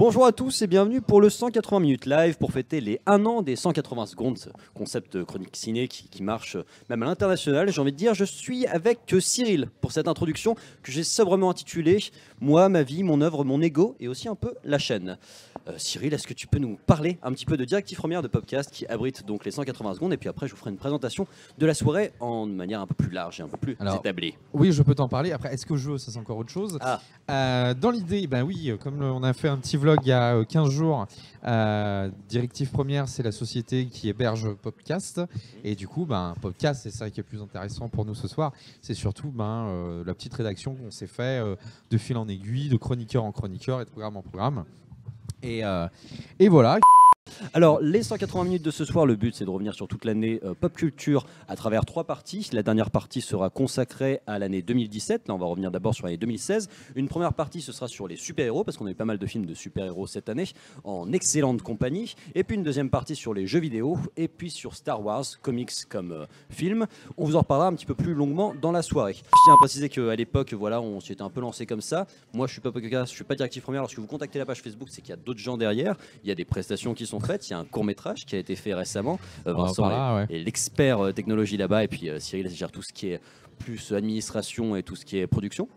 Bonjour à tous et bienvenue pour le 180 minutes live pour fêter les 1 an des 180 secondes, ce concept chronique ciné qui marche même à l'international. J'ai envie de dire, je suis avec Cyril pour cette introduction que j'ai sobrement intitulée « Moi, ma vie, mon œuvre, mon ego et aussi un peu la chaîne ». Cyril, est-ce que tu peux nous parler un petit peu de Directive Première de Popcast qui abrite donc les 180 secondes et puis après je vous ferai une présentation de la soirée en manière un peu plus large et un peu plus établie. Oui, je peux t'en parler. Après, est-ce que je joue, ça c'est encore autre chose. Dans l'idée, ben oui, comme on a fait un petit vlog il y a 15 jours, Directive Première, c'est la société qui héberge Popcast. Et du coup, Popcast, c'est ça qui est plus intéressant pour nous ce soir. C'est surtout la petite rédaction qu'on s'est fait de fil en aiguille, de chroniqueur en chroniqueur et de programme en programme. Et voilà. Alors, les 180 minutes de ce soir, le but c'est de revenir sur toute l'année pop culture à travers 3 parties. La dernière partie sera consacrée à l'année 2017. Là, on va revenir d'abord sur l'année 2016. Une première partie, ce sera sur les super-héros, parce qu'on a eu pas mal de films de super-héros cette année, en excellente compagnie. Et puis une deuxième partie sur les jeux vidéo, et puis sur Star Wars, comics comme film. On vous en reparlera un petit peu plus longuement dans la soirée. Je tiens à préciser qu'à l'époque, voilà, on s'était un peu lancé comme ça. Moi, je suis pas Popcast, je suis pas Directive Première. Lorsque vous contactez la page Facebook, c'est qu'il y a d'autres gens derrière. Il y a des prestations qui sont faites. Il y a un court-métrage qui a été fait récemment. Vincent est l'expert technologie là-bas. Et puis Cyril gère tout ce qui est plus administration et tout ce qui est production.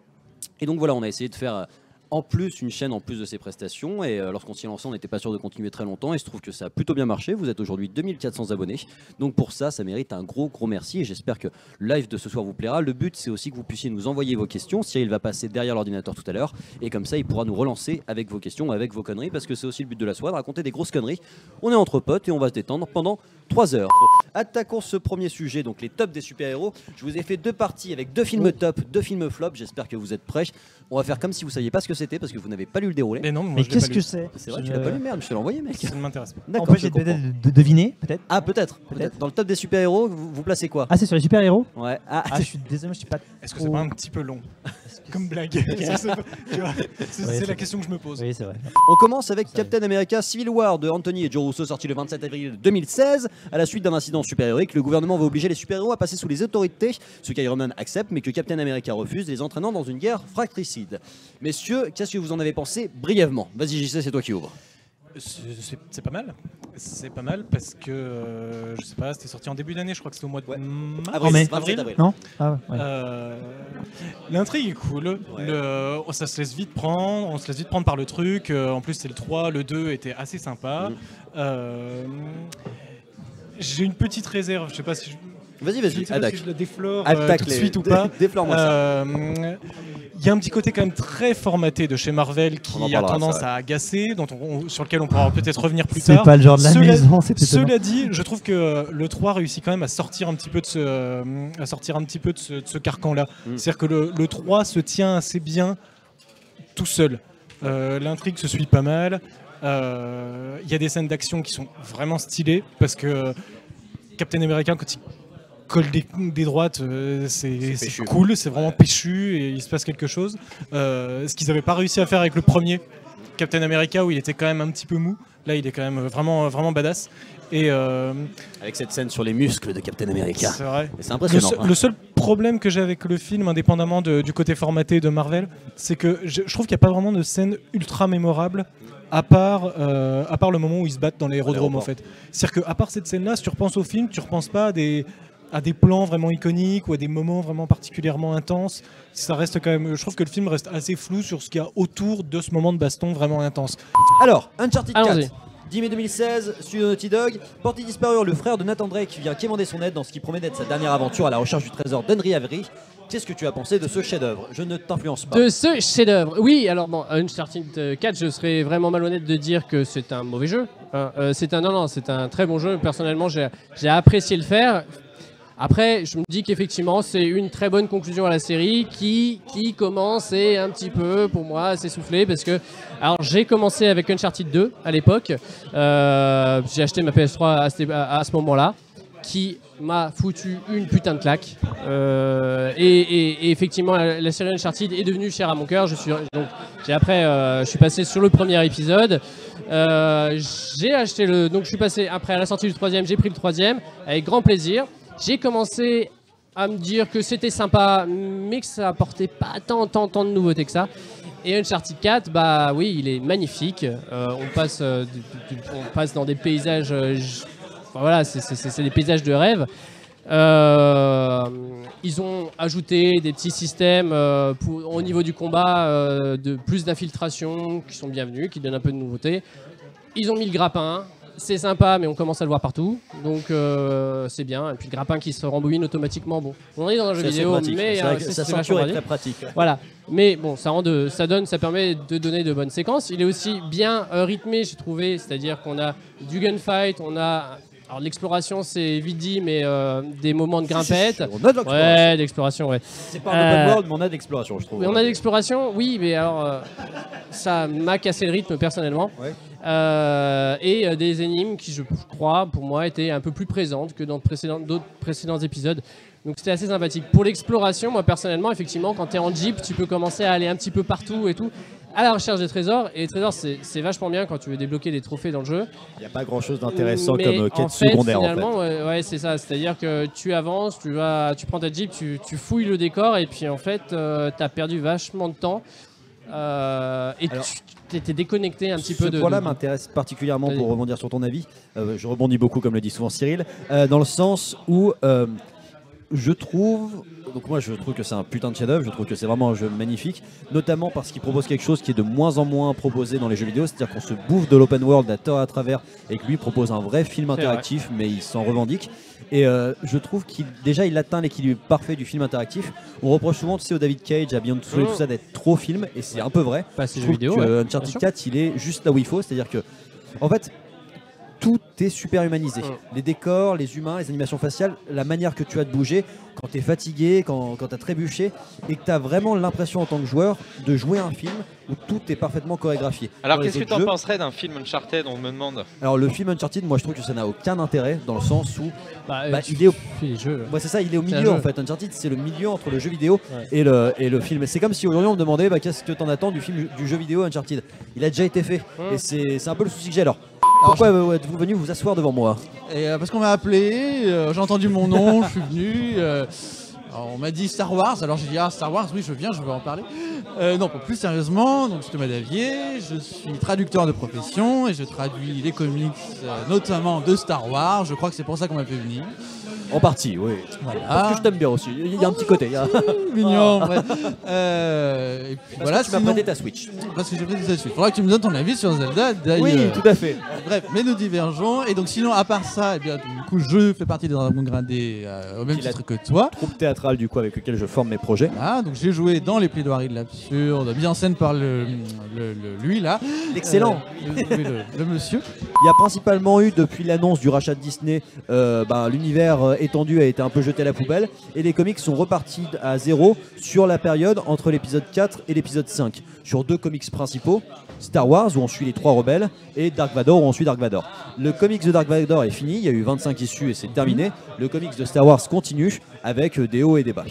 Et donc voilà, on a essayé de faire en plus une chaîne en plus de ses prestations. Et lorsqu'on s'y lançait, on n'était pas sûr de continuer très longtemps. Et il se trouve que ça a plutôt bien marché. Vous êtes aujourd'hui 2400 abonnés. Donc pour ça, ça mérite un gros merci. Et j'espère que le live de ce soir vous plaira. Le but, c'est aussi que vous puissiez nous envoyer vos questions. Cyril va passer derrière l'ordinateur tout à l'heure. Et comme ça, il pourra nous relancer avec vos questions, avec vos conneries. Parce que c'est aussi le but de la soirée, de raconter des grosses conneries. On est entre potes et on va se détendre pendant 3 heures. Attaquons ce premier sujet, donc les tops des super-héros. Je vous ai fait 2 parties avec 2 films top, 2 films flop. J'espère que vous êtes prêts. On va faire comme si vous saviez pas ce que c'était parce que vous n'avez pas lu le déroulé. Mais non, mais qu'est-ce que c'est? C'est vrai, tu l'as pas lu, merde, je te l'ai envoyé, mec. Ça ne m'intéresse pas. D'accord. On peut peut-être de deviner, peut-être. Ah, peut-être. Dans le top des super-héros, vous placez quoi? Ah, c'est sur les super-héros? Ouais. Je suis désolé, je suis pas. Est-ce que c'est pas un petit peu long comme blague? C'est la question que je me pose. Oui, c'est vrai. On commence avec Captain America Civil War de Anthony et Joe Russo, sorti le 27 avril 2016. À la suite d'un incident super-héroïque, le gouvernement va obliger les super-héros à passer sous les autorités, ce qu'Iron Man accepte, mais que Captain America refuse, les entraînant dans une guerre fratricide. Messieurs, qu'est-ce que vous en avez pensé brièvement? Vas-y, JC, c'est toi qui ouvre. C'est pas mal. C'est pas mal parce que je sais pas, c'était sorti en début d'année, je crois que c'était au mois de Avril. Non, l'intrigue est cool. Ça se laisse vite prendre, on se laisse vite prendre par le truc. En plus, c'est le 3, le 2 était assez sympa. J'ai une petite réserve, je sais pas si Vas-y, je sais pas si je la déflore Attaque tout de suite ou pas. Déflore-moi ça. Il y a un petit côté quand même très formaté de chez Marvel qui a tendance à agacer, sur lequel on pourra peut-être revenir plus tard. C'est pas le genre de la maison, c'est Cela dit, je trouve que le 3 réussit quand même à sortir un petit peu de ce carcan-là. C'est-à-dire que le 3 se tient assez bien tout seul. L'intrigue se suit pas mal. Il y a des scènes d'action qui sont vraiment stylées parce que Captain America, quand il colle des droites, c'est cool, c'est vraiment péchu et il se passe quelque chose. Ce qu'ils n'avaient pas réussi à faire avec le premier Captain America où il était quand même un petit peu mou, là il est quand même vraiment badass. Et avec cette scène sur les muscles de Captain America, c'est vrai. C'est impressionnant. Le seul problème que j'ai avec le film, indépendamment du côté formaté de Marvel, c'est que je trouve qu'il n'y a pas vraiment de scène ultra mémorable. À part le moment où ils se battent dans l'aérodrome en fait. C'est-à-dire qu'à part cette scène-là, si tu repenses au film, tu ne repenses pas à des plans vraiment iconiques ou à des moments vraiment particulièrement intenses. Ça reste quand même, je trouve que le film reste assez flou sur ce qu'il y a autour de ce moment de baston vraiment intense. Alors, Uncharted 4, 10 mai 2016, studio Naughty Dog. Porté disparu, le frère de Nathan Drake vient quémander son aide dans ce qui promet d'être sa dernière aventure à la recherche du trésor d'Henry Avery. Qu'est-ce que tu as pensé de ce chef-d'œuvre? Je ne t'influence pas. De ce chef-d'œuvre, oui. Alors bon, Uncharted 4, je serais vraiment malhonnête de dire que c'est un mauvais jeu. C'est un très bon jeu. Personnellement, j'ai apprécié le faire. Après, je me dis qu'effectivement, c'est une très bonne conclusion à la série qui commence un petit peu, pour moi, à s'essouffler parce que, alors, j'ai commencé avec Uncharted 2 à l'époque. J'ai acheté ma PS3 à ce moment-là, qui m'a foutu une putain de claque. Et effectivement, la série Uncharted est devenue chère à mon cœur. Je suis passé sur le premier épisode. J'ai acheté donc je suis passé après à la sortie du troisième. J'ai pris le troisième avec grand plaisir. J'ai commencé à me dire que c'était sympa, mais que ça apportait pas tant de nouveautés que ça. Et Uncharted 4, bah oui, il est magnifique. On passe dans des paysages, voilà, c'est des paysages de rêve. Ils ont ajouté des petits systèmes au niveau du combat, de plus d'infiltration qui sont bienvenus, qui donnent un peu de nouveauté. Ils ont mis le grappin. C'est sympa, mais on commence à le voir partout, donc c'est bien. Et puis le grappin qui se rembobine automatiquement. Bon, on est dans un jeu vidéo, mais sa ceinture est très pratique. Voilà, mais bon, ça permet de donner de bonnes séquences. Il est aussi bien rythmé, j'ai trouvé, c'est-à-dire qu'on a du gunfight, on a alors l'exploration, c'est vite dit, mais des moments de grimpette. On a de l'exploration. Ouais, d'exploration, ouais. C'est pas un open world, mais on a de l'exploration, je trouve. Oui, on a de l'exploration, oui, mais alors ça m'a cassé le rythme personnellement. Ouais. Et des énigmes qui, je crois, pour moi, étaient un peu plus présentes que dans d'autres précédents épisodes. Donc c'était assez sympathique. Pour l'exploration, moi personnellement, effectivement, quand tu es en Jeep, tu peux commencer à aller un petit peu partout et tout, à la recherche des trésors. Et les trésors, c'est vachement bien quand tu veux débloquer des trophées dans le jeu. Il n'y a pas grand chose d'intéressant Mais comme quête secondaire finalement, en fait. Ouais, c'est ça. C'est-à-dire que tu avances, tu prends ta Jeep, tu fouilles le décor et puis en fait, tu as perdu vachement de temps. Et alors, tu étais déconnecté un petit peu de... Ce point-là m'intéresse particulièrement pour rebondir sur ton avis. Je rebondis beaucoup, comme le dit souvent Cyril, dans le sens où je trouve... Donc moi je trouve que c'est un putain de chef-d'œuvre, je trouve que c'est vraiment un jeu magnifique, notamment parce qu'il propose quelque chose qui est de moins en moins proposé dans les jeux vidéo, c'est-à-dire qu'on se bouffe de l'open world à tort à travers et que lui propose un vrai film interactif, mais il s'en revendique. Et je trouve qu'il atteint l'équilibre parfait du film interactif. On reproche souvent au David Cage, à Beyond Two Souls et tout ça d'être trop film, et c'est un peu vrai. Pas je trouve vidéo, que Uncharted 4 il est juste là où il faut, c'est-à-dire que en fait tout est super humanisé. Les décors, les humains, les animations faciales, la manière que tu as de bouger, quand tu es fatigué, quand tu as trébuché, et que tu as vraiment l'impression en tant que joueur de jouer un film où tout est parfaitement chorégraphié. Alors qu'est-ce que tu en penserais d'un film Uncharted, on me demande? Alors le film Uncharted, moi je trouve que ça n'a aucun intérêt, dans le sens où il est au... c'est ça, il est au milieu en fait. Uncharted c'est le milieu entre le jeu vidéo et le film. C'est comme si aujourd'hui on me demandait qu'est-ce que tu en attends du jeu vidéo Uncharted. Il a déjà été fait, et c'est un peu le souci que j'ai alors. Pourquoi êtes-vous venu vous asseoir devant moi? Parce qu'on m'a appelé, j'ai entendu mon nom, je suis venu. On m'a dit Star Wars, alors j'ai dit Star Wars, oui je viens, je vais en parler. Non, plus sérieusement, donc je suis Thomas Davier, je suis traducteur de profession et je traduis les comics, notamment de Star Wars. Je crois que c'est pour ça qu'on m'a fait venir. En partie, oui. Voilà. Parce que je t'aime bien aussi. Il y a un petit côté. Mignon. Ouais. Et puis voilà. Tu m'as prêté ta Switch. Parce que j'ai prêté ta Switch. Il faudra que tu me donnes ton avis sur Zelda. Oui, tout à fait. Bref, mais nous divergeons. Et donc, sinon, à part ça, du coup, je fais partie des Dragons Gradés au même titre que toi. Troupe théâtrale, du coup, avec lequel je forme mes projets. Ah, donc j'ai joué dans les plaidoiries de l'absurde, mis en scène par lui là. L'excellent. Le monsieur. Il y a principalement eu, depuis l'annonce du rachat de Disney, l'univers étendu a été un peu jeté à la poubelle et les comics sont repartis à zéro sur la période entre l'épisode 4 et l'épisode 5. Sur deux comics principaux, Star Wars où on suit les 3 rebelles et Dark Vador où on suit Dark Vador. Le comics de Dark Vador est fini, il y a eu 25 issues et c'est terminé. Le comics de Star Wars continue avec des hauts et des bas.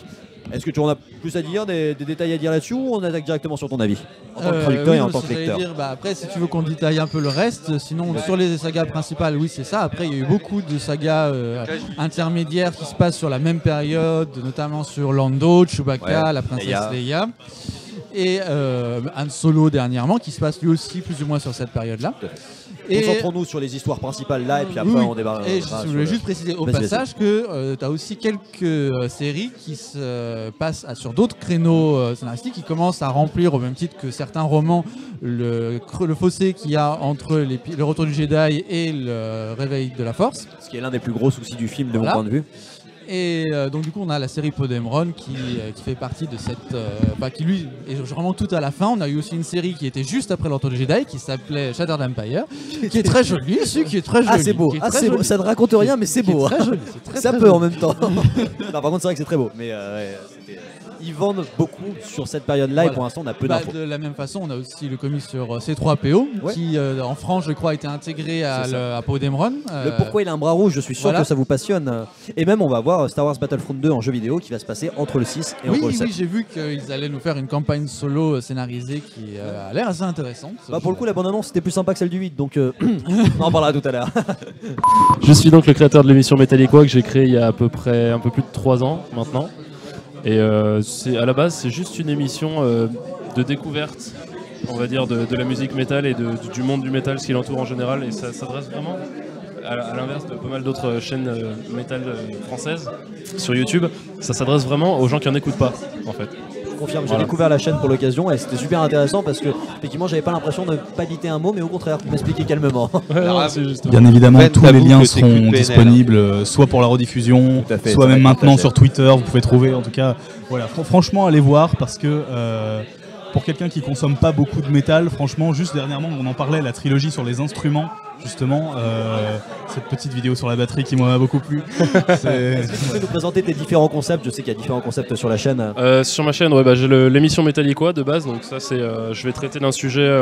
Est-ce que tu en as plus à dire, des détails à dire là-dessus, ou on attaque directement sur ton avis en tant que traducteur et en tant que lecteur? Après, si tu veux qu'on détaille un peu le reste, sinon sur les sagas principales, oui c'est ça. Après, il y a eu beaucoup de sagas intermédiaires qui se passent sur la même période, notamment sur Lando, Chewbacca, la princesse Leia. Et Han Solo dernièrement, qui se passe lui aussi plus ou moins sur cette période-là. Concentrons-nous sur les histoires principales là et puis après on débarque. Et je voulais juste préciser au passage que tu as aussi quelques séries qui se passent sur d'autres créneaux scénaristiques qui commencent à remplir au même titre que certains romans le fossé qu'il y a entre le retour du Jedi et le réveil de la Force. Ce qui est l'un des plus gros soucis du film de mon point de vue. Et donc du coup on a la série Podemron qui fait partie de cette... qui lui est vraiment tout à la fin. On a eu aussi une série qui était juste après l'Ordre du Jedi qui s'appelait Shattered Empire, qui est très jolie aussi, qui est très jolie. Ah c'est beau, ça ne raconte rien mais c'est beau. Très joli, ça peut en même temps. Non, par contre c'est vrai que c'est très beau. Mais ils vendent beaucoup sur cette période-là et pour l'instant on a peu d'infos. De la même façon, on a aussi le comics sur C3PO qui en France je crois a été intégré à Pokémon. Le pourquoi il a un bras rouge, je suis sûr que ça vous passionne. Et même on va voir Star Wars Battlefront 2 en jeu vidéo qui va se passer entre le 6 et entre le 7. Oui, j'ai vu qu'ils allaient nous faire une campagne solo scénarisée qui a l'air assez intéressante. Pour le coup la bande-annonce c'était plus sympa que celle du 8 donc on en parlera tout à l'heure. Je suis donc le créateur de l'émission Metallica que j'ai créée il y a à peu près un peu plus de 3 ans maintenant. Et à la base c'est juste une émission de découverte, on va dire, de la musique métal et du monde du métal, ce qui l'entoure en général. Et ça s'adresse vraiment, à l'inverse de pas mal d'autres chaînes métal françaises sur YouTube, ça s'adresse vraiment aux gens qui en écoutent pas en fait. Confirme, j'ai découvert la chaîne pour l'occasion et c'était super intéressant parce que effectivement j'avais pas l'impression de pas diter un mot mais au contraire de m'expliquer calmement. Bien évidemment tous les liens seront disponibles soit pour la rediffusion, soit même maintenant sur Twitter, vous pouvez trouver en tout cas. Voilà, franchement allez voir parce que pour quelqu'un qui consomme pas beaucoup de métal, franchement juste dernièrement on en parlait, la trilogie sur les instruments. Justement, cette petite vidéo sur la batterie qui m'a beaucoup plu. Est-ce que tu peux nous présenter tes différents concepts? Je sais qu'il y a différents concepts sur la chaîne. Sur ma chaîne, j'ai l'émission Metallica de base, donc ça c'est, je vais traiter d'un sujet,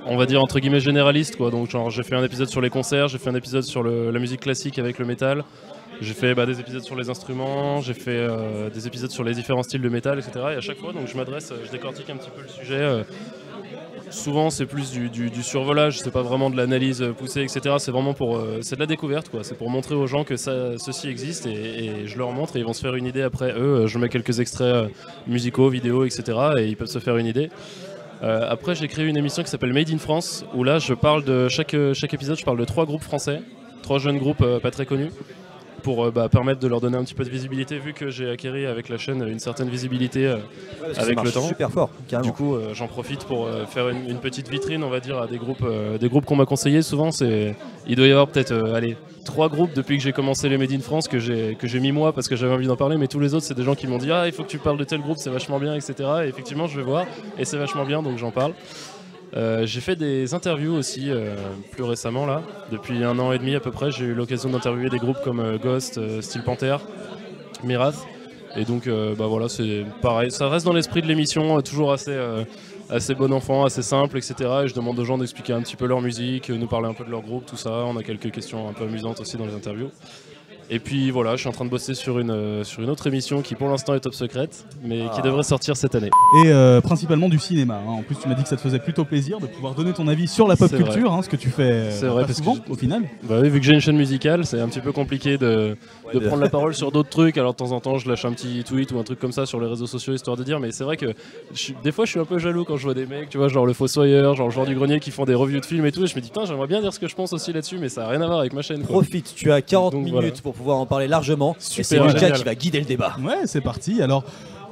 on va dire entre guillemets généraliste, quoi. Donc genre j'ai fait un épisode sur les concerts, j'ai fait un épisode sur la musique classique avec le métal. J'ai fait des épisodes sur les instruments, j'ai fait des épisodes sur les différents styles de métal, etc. Et à chaque fois, donc je décortique un petit peu le sujet. Souvent c'est plus du survolage, c'est pas vraiment de l'analyse poussée, etc. C'est vraiment c'est de la découverte, quoi. C'est pour montrer aux gens que ceci existe et je leur montre et ils vont se faire une idée après eux. Je mets quelques extraits musicaux, vidéos, etc. et ils peuvent se faire une idée. Après j'ai créé une émission qui s'appelle Made in France où là je parle de chaque épisode, je parle de 3 groupes français, 3 jeunes groupes pas très connus. Pour permettre de leur donner un petit peu de visibilité, vu que j'ai acquéri avec la chaîne une certaine visibilité avec le temps. Super fort, carrément. Du coup, j'en profite pour faire une petite vitrine, on va dire, à des groupes qu'on m'a conseillés. Souvent, il doit y avoir peut-être 3 groupes depuis que j'ai commencé les Made in France que j'ai mis moi parce que j'avais envie d'en parler, mais tous les autres, c'est des gens qui m'ont dit il faut que tu parles de tel groupe, c'est vachement bien, etc. Et effectivement, je vais voir et c'est vachement bien, donc j'en parle. J'ai fait des interviews aussi plus récemment là, depuis 1 an et demi à peu près, j'ai eu l'occasion d'interviewer des groupes comme Ghost, Steel Panther, Mirath, et donc voilà, c'est pareil, ça reste dans l'esprit de l'émission, toujours assez bon enfant, assez simple, etc. Et je demande aux gens d'expliquer un petit peu leur musique, nous parler un peu de leur groupe, tout ça, on a quelques questions un peu amusantes aussi dans les interviews. Et puis voilà, je suis en train de bosser sur une autre émission qui pour l'instant est top secrète, mais qui devrait sortir cette année. Et principalement du cinéma. En plus, tu m'as dit que ça te faisait plutôt plaisir de pouvoir donner ton avis sur la pop culture, ce que tu fais pas souvent au final. Oui, vu que j'ai une chaîne musicale, c'est un petit peu compliqué de prendre la parole sur d'autres trucs. Alors de temps en temps, je lâche un petit tweet ou un truc comme ça sur les réseaux sociaux histoire de dire. Mais c'est vrai que des fois, je suis un peu jaloux quand je vois des mecs, tu vois, genre le Fossoyeur, genre le joueur du grenier qui font des reviews de films et tout. Et je me dis, putain, j'aimerais bien dire ce que je pense aussi là-dessus, mais ça n'a rien à voir avec ma chaîne. Profite, tu as 40 minutes pour pouvoir en parler largement. Super, et c'est Lucas qui va guider le débat. Ouais, c'est parti. Alors,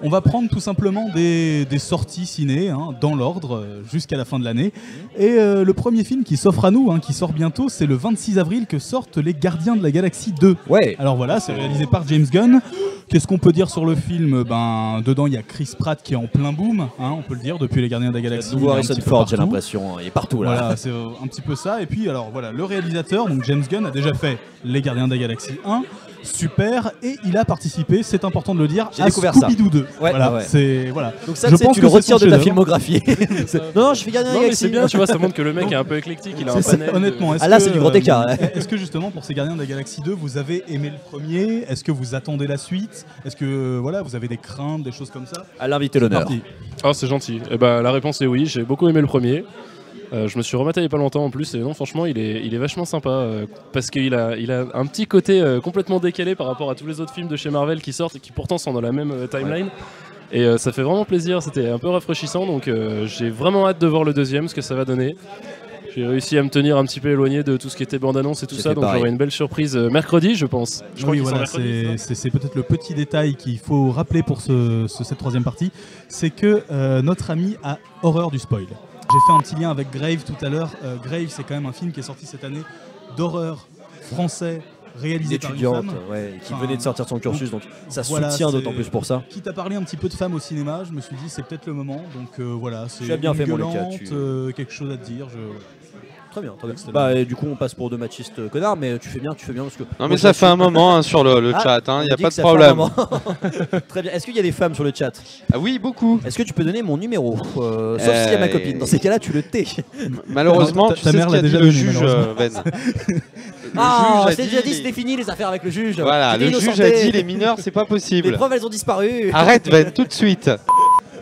on va prendre tout simplement des sorties ciné dans l'ordre jusqu'à la fin de l'année. Et le premier film qui s'offre à nous, qui sort bientôt, c'est le 26 avril que sortent Les Gardiens de la Galaxie 2. Ouais. Alors voilà, c'est réalisé par James Gunn. Qu'est-ce qu'on peut dire sur le film? Dedans, il y a Chris Pratt qui est en plein boom, on peut le dire, depuis Les Gardiens de la Galaxie. Harrison Ford, j'ai l'impression, il est partout là. Voilà, c'est un petit peu ça. Et puis, alors voilà, le réalisateur, donc James Gunn, a déjà fait Les Gardiens de la Galaxie 1. Super, et il a participé, c'est important de le dire, à Scooby-Doo 2. Ouais, voilà, c'est voilà. Donc ça, tu le retires de ta filmographie. Non, je fais Gardien de la Galaxie. C'est bien, tu vois, ça montre que le mec est un peu éclectique, il a un panel. Honnêtement, là c'est du grand écart. Est-ce que justement pour ces Gardiens de la Galaxie 2, vous avez aimé le premier? Est-ce que vous attendez la suite? Est-ce que voilà, vous avez des craintes, des choses comme ça? À l'invité l'honneur. Oh, c'est gentil. La réponse est oui, j'ai beaucoup aimé le premier. Je me suis rematé il n'y a pas longtemps en plus et non franchement il est vachement sympa parce qu'il a un petit côté complètement décalé par rapport à tous les autres films de chez Marvel qui sortent et qui pourtant sont dans la même timeline et ça fait vraiment plaisir, c'était un peu rafraîchissant donc j'ai vraiment hâte de voir le deuxième, ce que ça va donner. J'ai réussi à me tenir un petit peu éloigné de tout ce qui était bande-annonce et tout ça, donc j'aurai une belle surprise mercredi je pense. Oui voilà, c'est peut-être le petit détail qu'il faut rappeler pour cette troisième partie, c'est que notre ami a horreur du spoil. J'ai fait un petit lien avec Grave tout à l'heure. Grave, c'est quand même un film qui est sorti cette année d'horreur français, réalisé par une femme. Qui venait de sortir son cursus, donc ça soutient d'autant plus pour ça. Quitte à parler un petit peu de femmes au cinéma, je me suis dit c'est peut-être le moment. Donc voilà, c'est bien fait, violente, quelque chose à te dire. Très bien. Bah, et du coup, on passe pour deux machistes connards, mais tu fais bien parce que. Non, mais ça fait un moment sur le chat, il n'y a pas de problème. Très bien. Est-ce qu'il y a des femmes sur le chat? Ah oui, beaucoup. Est-ce que tu peux donner mon numéro? Sauf s'il y a ma copine. Dans ces cas-là, tu le tais. Malheureusement, tu sais ce qu'a dit le juge, Ben. Ah, c'est déjà dit, c'était fini les affaires avec le juge. Voilà, le juge a dit les mineurs, c'est pas possible. Les preuves, elles ont disparu. Arrête, Ben, tout de suite.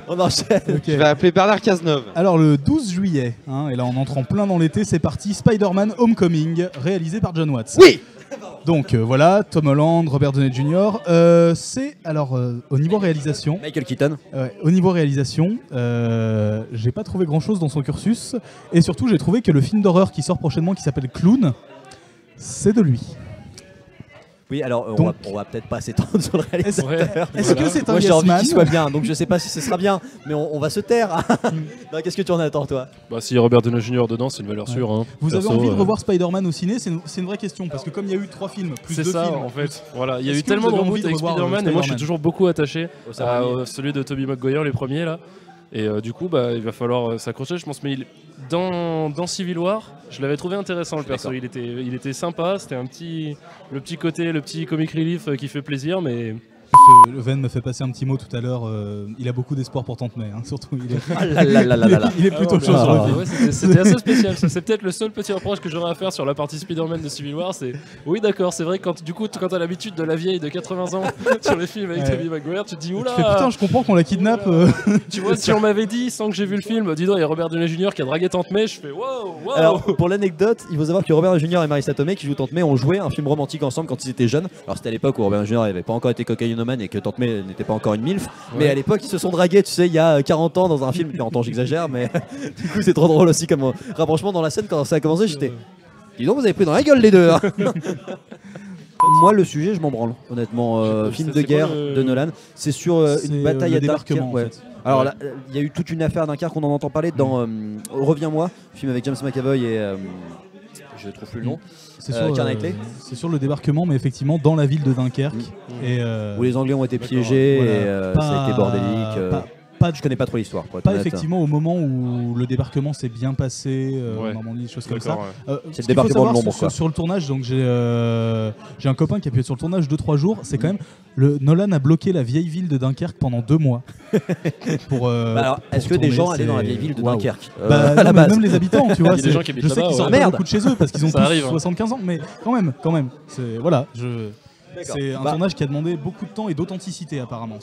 On enchaîne. Je vais appeler Bernard Cazeneuve. Alors le 12 juillet, et là on entre en plein dans l'été, c'est parti, Spider-Man Homecoming, réalisé par John Watts. Oui. Donc voilà, Tom Holland, Robert Downey Jr. C'est alors au niveau réalisation. Michael Keaton. Au niveau réalisation, j'ai pas trouvé grand chose dans son cursus, et surtout j'ai trouvé que le film d'horreur qui sort prochainement, qui s'appelle Clown, c'est de lui. Oui, alors on va peut-être pas s'étendre sur le réalisateur. Est-ce que c'est un Moi j'ai envie yes-man qu'il soit bien, donc je sais pas si ce sera bien, mais on va se taire. Qu'est-ce que tu en attends, toi? Bah, si Robert Downey Jr. dedans, c'est une valeur sûre. Hein. Vous avez envie de revoir Spider-Man au ciné? C'est une vraie question, parce que comme il y a eu 3 films, plus 2 films... C'est ça, en fait. Voilà, il y a eu tellement de reboots avec Spider-Man, et moi je suis toujours beaucoup attaché à celui de Tobey Maguire, les premiers là. Et du coup, il va falloir s'accrocher, je pense. Mais dans Civil War, je l'avais trouvé intéressant le perso. Il était sympa, c'était le petit côté, le petit comic relief qui fait plaisir, mais... Le Ven me fait passer un petit mot tout à l'heure. Il a beaucoup d'espoir pour Tante May, surtout. Il est plutôt chaud sur le film. C'était assez spécial. C'est peut-être le seul petit reproche que j'aurais à faire sur la partie Spider-Man de Civil War. C'est oui, d'accord, c'est vrai que quand t'as l'habitude de la vieille de 80 ans sur les films avec Tobey Maguire, tu te dis oula. Tu fais putain, je comprends qu'on la kidnappe. Tu vois, si on m'avait dit sans que j'ai vu le film, dis donc, il y a Robert Downey Jr. qui a dragué Tante May, je fais wow. Alors pour l'anecdote, il faut savoir que Robert Downey Jr. et Marissa Tomei qui jouent Tante May ont joué un film romantique ensemble quand ils étaient jeunes. Alors c'était à l'époque où Robert Downey Jr. n'avait pas encore été cocaïnomane et que Tante May n'était pas encore une milf, mais à l'époque ils se sont dragués, tu sais, il y a 40 ans dans un film, 40 ans j'exagère, mais du coup c'est trop drôle aussi comme rapprochement dans la scène. Quand ça a commencé, j'étais, dis donc vous avez pris dans la gueule les deux. Moi le sujet je m'en branle honnêtement, film de guerre de Nolan, c'est sur une bataille à Dunkerque. Alors là, il y a eu toute une affaire d'un Dunkerque, on en entend parler dans Reviens-moi, film avec James McAvoy et je trouve plus le nom. C'est sur le débarquement, mais effectivement dans la ville de Dunkerque. Où les Anglais ont été piégés et ça a été bordélique. Je connais pas trop l'histoire. Pas effectivement au moment où le débarquement s'est bien passé, Normandie, des choses comme ça. C'est le débarquement de l'ombre. Sur le tournage, donc j'ai un copain qui a pu être sur le tournage 2-3 jours. C'est quand même Nolan a bloqué la vieille ville de Dunkerque pendant 2 mois. Alors, est-ce que des gens allaient dans la vieille ville de Dunkerque même les habitants, tu vois. Il y a des gens qui habitent je sais qu'ils sortent beaucoup de chez eux parce qu'ils ont tous 75 ans, mais quand même. Voilà. C'est un tournage qui a demandé beaucoup de temps et d'authenticité apparemment.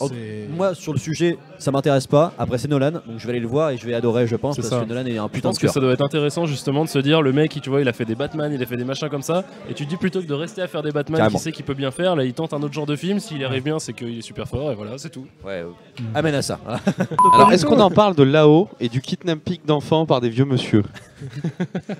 Moi sur le sujet ça m'intéresse pas, après c'est Nolan donc je vais aller le voir et je vais adorer je pense, parce que Nolan est un putain de cœur. Je pense que ça doit être intéressant justement de se dire le mec tu vois il a fait des Batman, il a fait des machins comme ça et tu te dis plutôt que de rester à faire des Batman qui sait qu'il peut bien faire, là il tente un autre genre de film, s'il arrive bien c'est qu'il est super fort et voilà c'est tout. Amène à ça. Alors est-ce qu'on en parle de Lao et du kidnapping d'enfants par des vieux monsieur?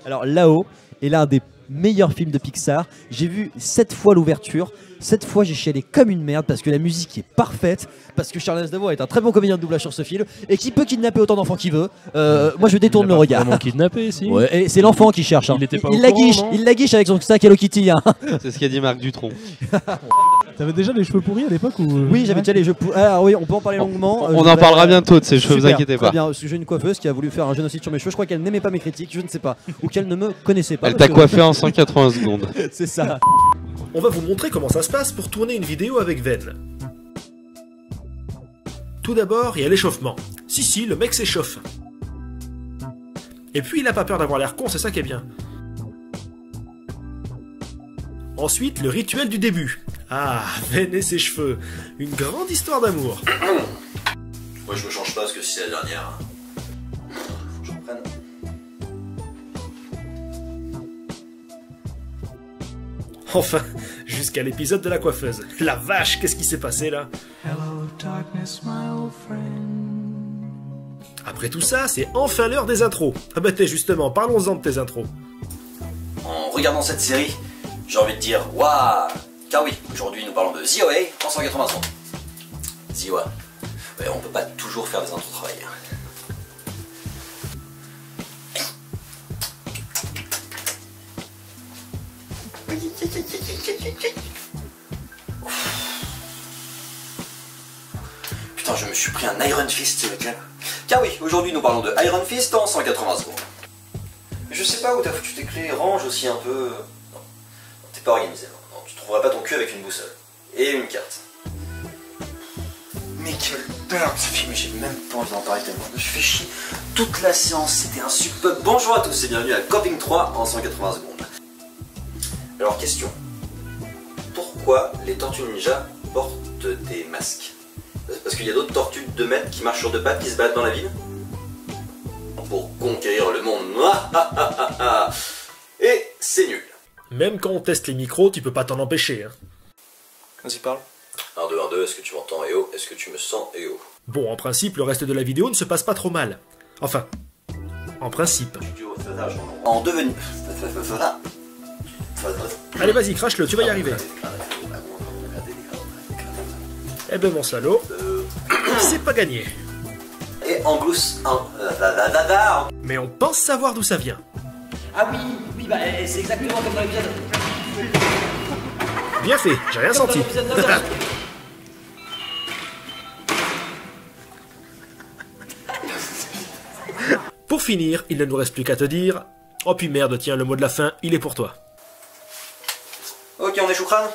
Alors Lao est l'un des meilleurs films de Pixar, j'ai vu 7 fois l'ouverture. 7 fois j'ai chialé comme une merde parce que la musique est parfaite, parce que Charles Aznavour est un très bon comédien de doublage sur ce film et qui peut kidnapper autant d'enfants qu'il veut. Moi je détourne le regard. Vraiment kidnappé si. Et c'est l'enfant qui cherche. Il la guiche avec son sac Hello Kitty. C'est ce qu'a dit Marc Dutronc. T'avais déjà les cheveux pourris à l'époque ou... Oui, j'avais déjà les cheveux pourris. Ah oui, on peut en parler longuement. On en parlera bientôt de ces cheveux, vous inquiétez pas. Très bien, parce que j'ai une coiffeuse qui a voulu faire un génocide sur mes cheveux. Je crois qu'elle n'aimait pas mes critiques, je ne sais pas, ou qu'elle ne me connaissait pas. Elle t'a coiffé en 180 secondes. C'est ça. On va vous montrer comment ça se passe pour tourner une vidéo avec Ven. Tout d'abord, il y a l'échauffement. Si, le mec s'échauffe. Et puis, il n'a pas peur d'avoir l'air con, c'est ça qui est bien. Ensuite, le rituel du début. Ah, Ven et ses cheveux. Une grande histoire d'amour. Moi, je me change pas parce que si c'est la dernière. Faut que je reprenne. Enfin, jusqu'à l'épisode de la coiffeuse. La vache, qu'est-ce qui s'est passé là? Après tout ça, c'est enfin l'heure des intros. Ah bah justement, parlons-en de tes intros. En regardant cette série, j'ai envie de dire waouh. Car oui, aujourd'hui nous parlons de ZOA en 180 secondes. ZOA. Ouais, on peut pas toujours faire des intros travail. Putain, je me suis pris un Iron Fist, c'est lequel? Car oui, aujourd'hui nous parlons de Iron Fist en 180 secondes. Je sais pas où t'as foutu tes clés, range aussi un peu... Non, t'es pas organisé. Non, tu trouveras pas ton cul avec une boussole. Et une carte. Mais quelle peur ce film, j'ai même pas envie d'en parler tellement. Je fais chier. Toute la séance, c'était un super... Bonjour à tous et bienvenue à Camping 3 en 180 secondes. Alors, question. Pourquoi les tortues ninja portent des masques? Parce qu'il y a d'autres tortues de 2 mètres qui marchent sur 2 pattes qui se baladent dans la ville? Pour conquérir le monde. Et c'est nul. Même quand on teste les micros, tu peux pas t'en empêcher. Hein. Vas-y, parle. 1, 2, 1, 2, est-ce que tu m'entends? Et oh, est-ce que tu me sens? Et oh. Bon, en principe, le reste de la vidéo ne se passe pas trop mal. Enfin, en principe. En devenir... Allez, vas-y, crache-le, tu vas y arriver. Eh ben, mon salaud, c'est pas gagné. Et en glousse... Mais on pense savoir d'où ça vient. Ah oui, bah c'est exactement comme dans l'épisode. Bien fait, j'ai rien senti. Pour finir, il ne nous reste plus qu'à te dire... Oh puis merde, tiens, le mot de la fin, il est pour toi. Ok, on est choucrane.